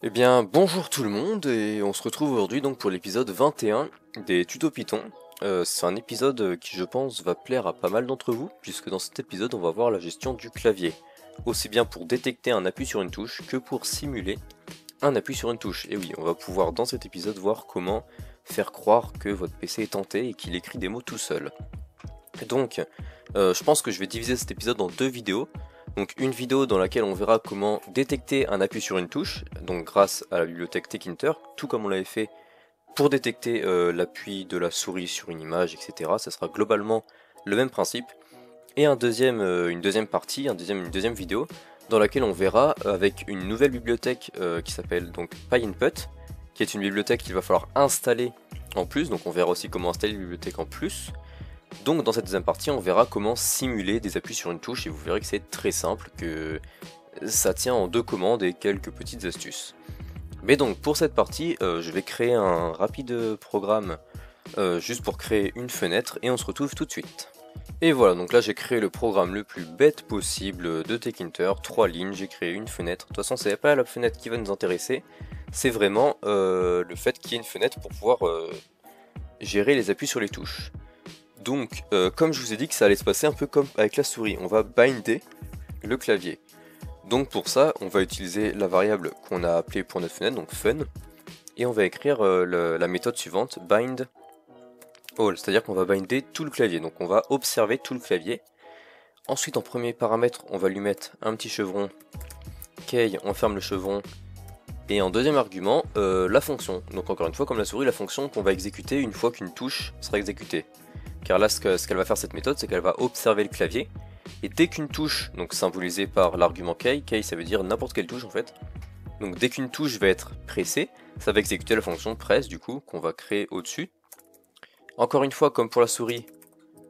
Eh bien, bonjour tout le monde, et on se retrouve aujourd'hui donc pour l'épisode 21 des tutos Python. C'est un épisode qui, je pense, va plaire à pas mal d'entre vous, puisque dans cet épisode, on va voir la gestion du clavier. Aussi bien pour détecter un appui sur une touche que pour simuler un appui sur une touche. Et oui, on va pouvoir dans cet épisode voir comment faire croire que votre PC est tenté et qu'il écrit des mots tout seul. Donc, je pense que je vais diviser cet épisode en deux vidéos. Donc une vidéo dans laquelle on verra comment détecter un appui sur une touche, donc grâce à la bibliothèque Tkinter, tout comme on l'avait fait pour détecter l'appui de la souris sur une image, etc. Ça sera globalement le même principe. Et une deuxième partie, une deuxième vidéo, dans laquelle on verra avec une nouvelle bibliothèque qui s'appelle donc PyInput, qui est une bibliothèque qu'il va falloir installer en plus, donc on verra aussi comment installer une bibliothèque en plus. Donc dans cette deuxième partie, on verra comment simuler des appuis sur une touche et vous verrez que c'est très simple, que ça tient en deux commandes et quelques petites astuces. Mais donc pour cette partie, je vais créer un rapide programme juste pour créer une fenêtre et on se retrouve tout de suite. Et voilà, donc là j'ai créé le programme le plus bête possible de Tkinter, 3 lignes, j'ai créé une fenêtre. De toute façon, c'est pas la fenêtre qui va nous intéresser, c'est vraiment le fait qu'il y ait une fenêtre pour pouvoir gérer les appuis sur les touches. Donc, comme je vous ai dit que ça allait se passer un peu comme avec la souris, on va binder le clavier. Donc pour ça, on va utiliser la variable qu'on a appelée pour notre fenêtre, donc fun, et on va écrire la méthode suivante, bind all, c'est-à-dire qu'on va binder tout le clavier, donc on va observer tout le clavier. Ensuite, en premier paramètre, on va lui mettre un petit chevron, key, on ferme le chevron, et en deuxième argument, la fonction. Donc encore une fois, comme la souris, la fonction qu'on va exécuter une fois qu'une touche sera exécutée. Car là, ce qu'elle va faire cette méthode, c'est qu'elle va observer le clavier, et dès qu'une touche, donc symbolisée par l'argument key ça veut dire n'importe quelle touche en fait, donc dès qu'une touche va être pressée, ça va exécuter la fonction press du coup, qu'on va créer au-dessus. Encore une fois, comme pour la souris,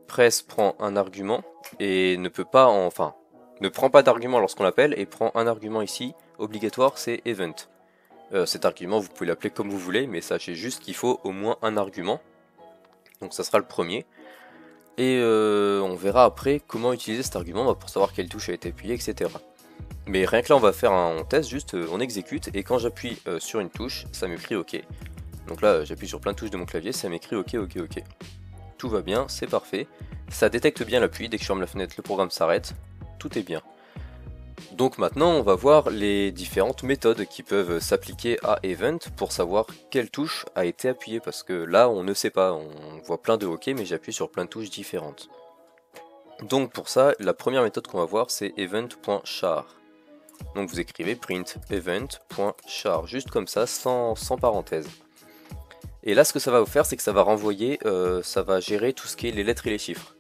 press prend un argument, et ne prend pas d'argument lorsqu'on l'appelle, et prend un argument ici, obligatoire, c'est event. Cet argument, vous pouvez l'appeler comme vous voulez, mais sachez juste qu'il faut au moins un argument, donc ça sera le premier. Et on verra après comment utiliser cet argument pour savoir quelle touche a été appuyée, etc. Mais rien que là, on va faire un test, juste on exécute, et quand j'appuie sur une touche, ça m'écrit OK. Donc là, j'appuie sur plein de touches de mon clavier, ça m'écrit OK, OK, OK. Tout va bien, c'est parfait. Ça détecte bien l'appui, dès que je ferme la fenêtre, le programme s'arrête. Tout est bien. Donc maintenant, on va voir les différentes méthodes qui peuvent s'appliquer à Event pour savoir quelle touche a été appuyée, parce que là, on ne sait pas, on voit plein de OK, mais j'appuie sur plein de touches différentes. Donc pour ça, la première méthode qu'on va voir, c'est event.char. Donc vous écrivez print event.char, juste comme ça, sans parenthèse. Et là, ce que ça va vous faire, c'est que ça va renvoyer, ça va gérer tout ce qui est les lettres et les chiffres.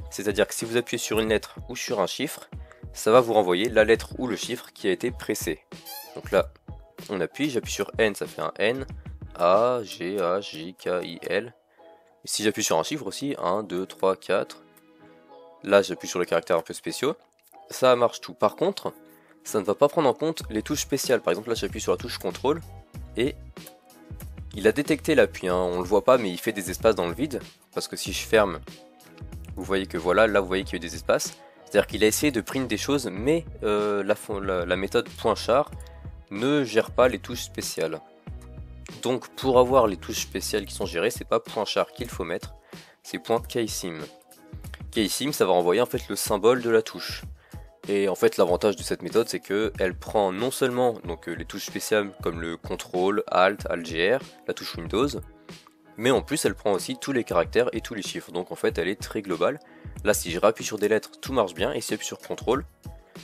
C'est-à-dire que si vous appuyez sur une lettre ou sur un chiffre, ça va vous renvoyer la lettre ou le chiffre qui a été pressé. Donc là, on appuie, j'appuie sur N, ça fait un N, A, G, A, J, K, I, L. Et si j'appuie sur un chiffre aussi, 1, 2, 3, 4. Là, j'appuie sur les caractères un peu spéciaux. Ça marche tout. Par contre, ça ne va pas prendre en compte les touches spéciales. Par exemple, là, j'appuie sur la touche CTRL et il a détecté l'appui. Hein. On le voit pas, mais il fait des espaces dans le vide. Parce que si je ferme, vous voyez que voilà, là, vous voyez qu'il y a eu des espaces. C'est-à-dire qu'il a essayé de print des choses, mais la méthode .char ne gère pas les touches spéciales. Donc pour avoir les touches spéciales qui sont gérées, c'est pas .char qu'il faut mettre, c'est .ksim. Ksim, ça va renvoyer en fait le symbole de la touche. Et en fait l'avantage de cette méthode, c'est qu'elle prend non seulement donc, les touches spéciales comme le CTRL, ALT, ALT-GR, la touche Windows, mais en plus elle prend aussi tous les caractères et tous les chiffres. Donc en fait elle est très globale. Là si je rappuie sur des lettres, tout marche bien, et si j'appuie sur CTRL,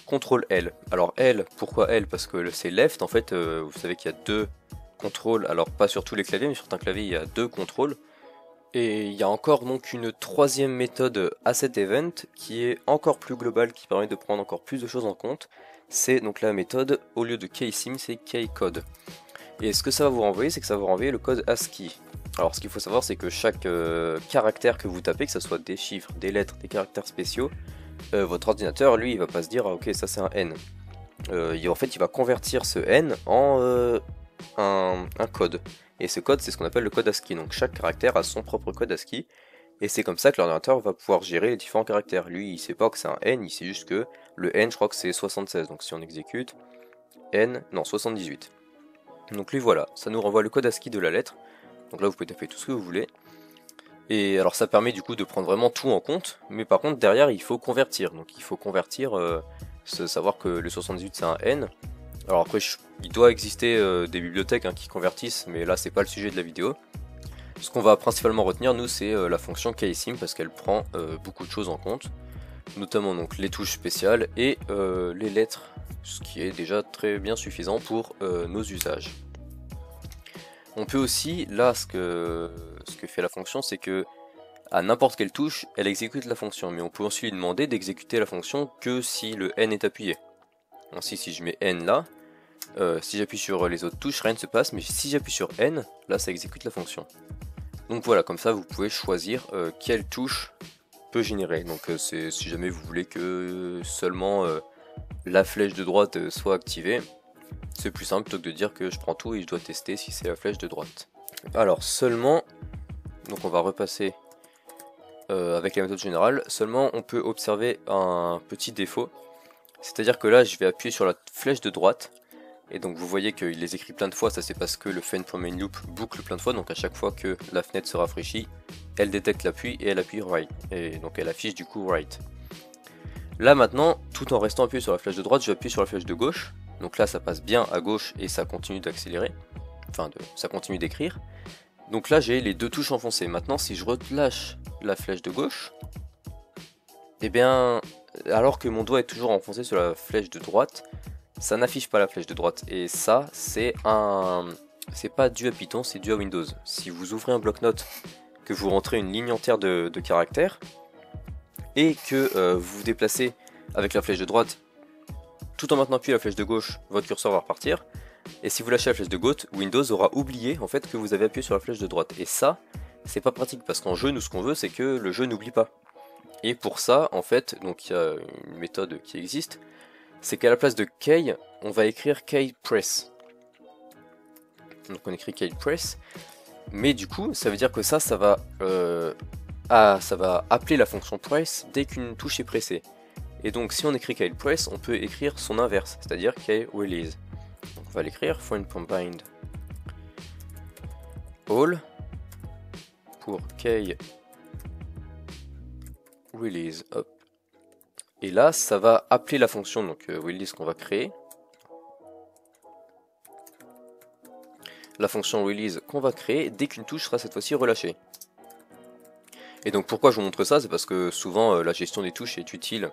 CTRL L. Alors L, pourquoi L? Parce que c'est left, en fait vous savez qu'il y a deux contrôles, alors pas sur tous les claviers, mais sur un clavier il y a deux contrôles. Et il y a encore donc une troisième méthode à cet event qui est encore plus globale, qui permet de prendre encore plus de choses en compte. C'est donc la méthode, au lieu de ksim, c'est kcode. Et ce que ça va vous renvoyer, c'est que ça va vous renvoyer le code ASCII. Alors ce qu'il faut savoir, c'est que chaque caractère que vous tapez, que ce soit des chiffres, des lettres, des caractères spéciaux, votre ordinateur, lui, il va pas se dire, ah, ok, ça c'est un N. En fait, il va convertir ce N en un code. Et ce code, c'est ce qu'on appelle le code ASCII. Donc chaque caractère a son propre code ASCII. Et c'est comme ça que l'ordinateur va pouvoir gérer les différents caractères. Lui, il sait pas que c'est un N, il sait juste que le N, je crois que c'est 76. Donc si on exécute, N, non, 78. Donc lui voilà, ça nous renvoie le code ASCII de la lettre. Donc là vous pouvez taper tout ce que vous voulez. Et alors ça permet du coup de prendre vraiment tout en compte, mais par contre derrière il faut convertir. Donc il faut convertir, savoir que le 78 c'est un N. Alors après il doit exister des bibliothèques qui convertissent, mais là c'est pas le sujet de la vidéo. Ce qu'on va principalement retenir nous c'est la fonction ksim parce qu'elle prend beaucoup de choses en compte, notamment donc les touches spéciales et les lettres, ce qui est déjà très bien suffisant pour nos usages. On peut aussi, là ce que fait la fonction c'est que à n'importe quelle touche elle exécute la fonction, mais on peut aussi lui demander d'exécuter la fonction que si le N est appuyé. Ainsi si je mets N là, si j'appuie sur les autres touches rien ne se passe, mais si j'appuie sur N, là ça exécute la fonction. Donc voilà, comme ça vous pouvez choisir quelle touche peut générer. Donc c'est si jamais vous voulez que seulement la flèche de droite soit activée, c'est plus simple plutôt que de dire que je prends tout et je dois tester si c'est la flèche de droite. Alors seulement, donc on va repasser avec la méthode générale, seulement on peut observer un petit défaut. C'est-à-dire que là je vais appuyer sur la flèche de droite, et donc vous voyez qu'il les écrit plein de fois, ça c'est parce que le fun.mainLoop boucle plein de fois, donc à chaque fois que la fenêtre se rafraîchit, elle détecte l'appui et elle appuie write, et donc elle affiche du coup write. Là maintenant, tout en restant appuyé sur la flèche de droite, je vais appuyer sur la flèche de gauche, donc là ça passe bien à gauche et ça continue d'accélérer, enfin ça continue d'écrire. Donc là j'ai les deux touches enfoncées. Maintenant si je relâche la flèche de gauche, et bien alors que mon doigt est toujours enfoncé sur la flèche de droite, ça n'affiche pas la flèche de droite, et ça c'est pas dû à Python, c'est dû à Windows. Si vous ouvrez un bloc-notes, que vous rentrez une ligne entière de caractères, et que vous vous déplacez avec la flèche de droite, tout en maintenant appuyé la flèche de gauche, votre curseur va repartir, et si vous lâchez la flèche de gauche, Windows aura oublié en fait que vous avez appuyé sur la flèche de droite, et ça, c'est pas pratique, parce qu'en jeu, nous ce qu'on veut, c'est que le jeu n'oublie pas. Et pour ça, en fait, donc il y a une méthode qui existe, c'est qu'à la place de key, on va écrire keypress. Donc on écrit keypress, mais du coup ça veut dire que ça va appeler la fonction press dès qu'une touche est pressée. Et donc si on écrit keypress, on peut écrire son inverse, c'est-à-dire keyrelease. Donc on va l'écrire find.bind all pour keyrelease, hop. Et là, ça va appeler la fonction donc release qu'on va créer. La fonction release qu'on va créer dès qu'une touche sera cette fois-ci relâchée. Et donc pourquoi je vous montre ça, c'est parce que souvent la gestion des touches est utile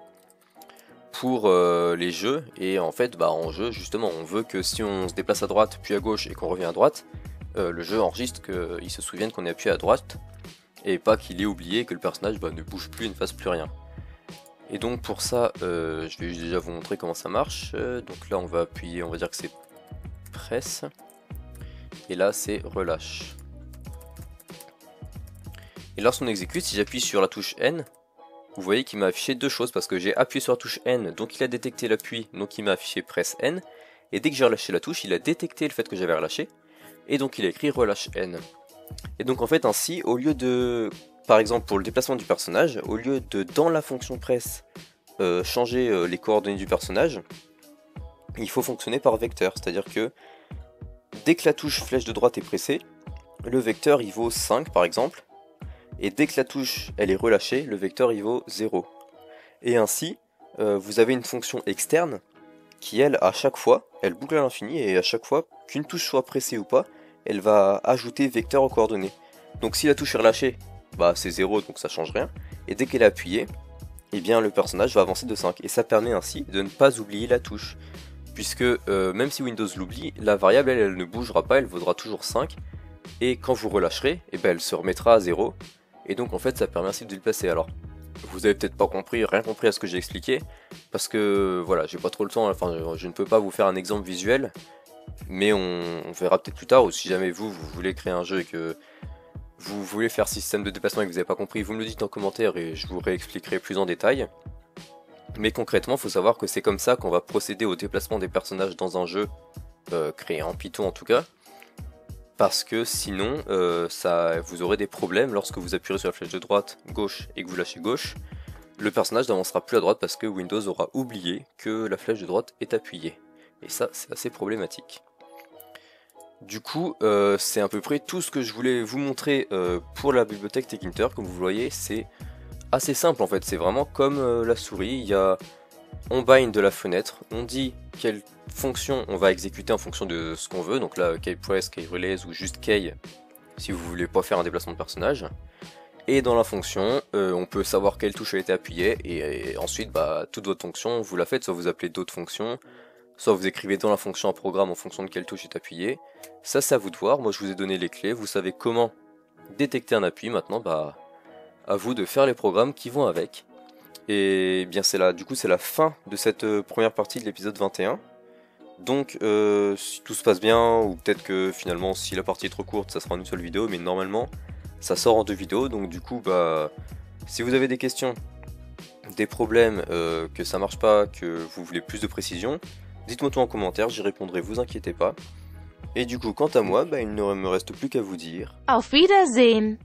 pour les jeux. Et en fait, en jeu, justement, on veut que si on se déplace à droite puis à gauche et qu'on revient à droite, le jeu enregistre qu'il se souvienne qu'on est appuyé à droite, et pas qu'il ait oublié que le personnage ne bouge plus et ne fasse plus rien. Et donc pour ça, je vais déjà vous montrer comment ça marche. Donc là on va appuyer, on va dire que c'est press, et là c'est relâche. Et lorsqu'on exécute, si j'appuie sur la touche N, vous voyez qu'il m'a affiché deux choses, parce que j'ai appuyé sur la touche N, donc il a détecté l'appui, donc il m'a affiché press N, et dès que j'ai relâché la touche, il a détecté le fait que j'avais relâché, et donc il a écrit relâche N. Et donc en fait ainsi, au lieu de... Par exemple pour le déplacement du personnage, au lieu de dans la fonction press changer les coordonnées du personnage, il faut fonctionner par vecteur, c'est-à-dire que dès que la touche flèche de droite est pressée, le vecteur il vaut 5 par exemple, et dès que la touche elle est relâchée, le vecteur il vaut 0. Et ainsi, vous avez une fonction externe qui elle, à chaque fois, elle boucle à l'infini, et à chaque fois qu'une touche soit pressée ou pas, elle va ajouter vecteur aux coordonnées. Donc si la touche est relâchée, c'est 0 donc ça change rien, et dès qu'elle est appuyée, eh bien le personnage va avancer de 5, et ça permet ainsi de ne pas oublier la touche, puisque même si Windows l'oublie, la variable elle ne bougera pas, elle vaudra toujours 5, et quand vous relâcherez, elle se remettra à 0, et donc en fait ça permet ainsi de le placer. Alors vous avez peut-être pas compris, rien compris à ce que j'ai expliqué, parce que voilà, j'ai pas trop le temps, enfin je ne peux pas vous faire un exemple visuel, mais on verra peut-être plus tard, ou si jamais vous voulez créer un jeu et que vous voulez faire système de déplacement et que vous n'avez pas compris, vous me le dites en commentaire et je vous réexpliquerai plus en détail. Mais concrètement, il faut savoir que c'est comme ça qu'on va procéder au déplacement des personnages dans un jeu, créé en Python en tout cas, parce que sinon vous aurez des problèmes lorsque vous appuyez sur la flèche de droite, gauche et que vous lâchez gauche. Le personnage n'avancera plus à droite parce que Windows aura oublié que la flèche de droite est appuyée. Et ça, c'est assez problématique. Du coup, c'est à peu près tout ce que je voulais vous montrer pour la bibliothèque Tkinter. Comme vous le voyez, c'est assez simple en fait, c'est vraiment comme la souris. Il y a on bind de la fenêtre, on dit quelle fonction on va exécuter en fonction de ce qu'on veut, donc là keyPress, keyRelease ou juste key si vous voulez pas faire un déplacement de personnage. Et dans la fonction, on peut savoir quelle touche a été appuyée et ensuite bah, toute votre fonction vous la faites, soit vous appelez d'autres fonctions, soit vous écrivez dans la fonction un programme en fonction de quelle touche est appuyée. Ça c'est à vous de voir, moi je vous ai donné les clés, vous savez comment détecter un appui, maintenant bah à vous de faire les programmes qui vont avec. Et bien c'est là, du coup c'est la fin de cette première partie de l'épisode 21. Donc si tout se passe bien, ou peut-être que finalement si la partie est trop courte ça sera en une seule vidéo, mais normalement ça sort en 2 vidéos, donc du coup bah si vous avez des questions, des problèmes, que ça marche pas, que vous voulez plus de précision, dites-moi tout en commentaire, j'y répondrai, vous inquiétez pas. Et du coup quant à moi, bah, il ne me reste plus qu'à vous dire Auf Wiedersehen!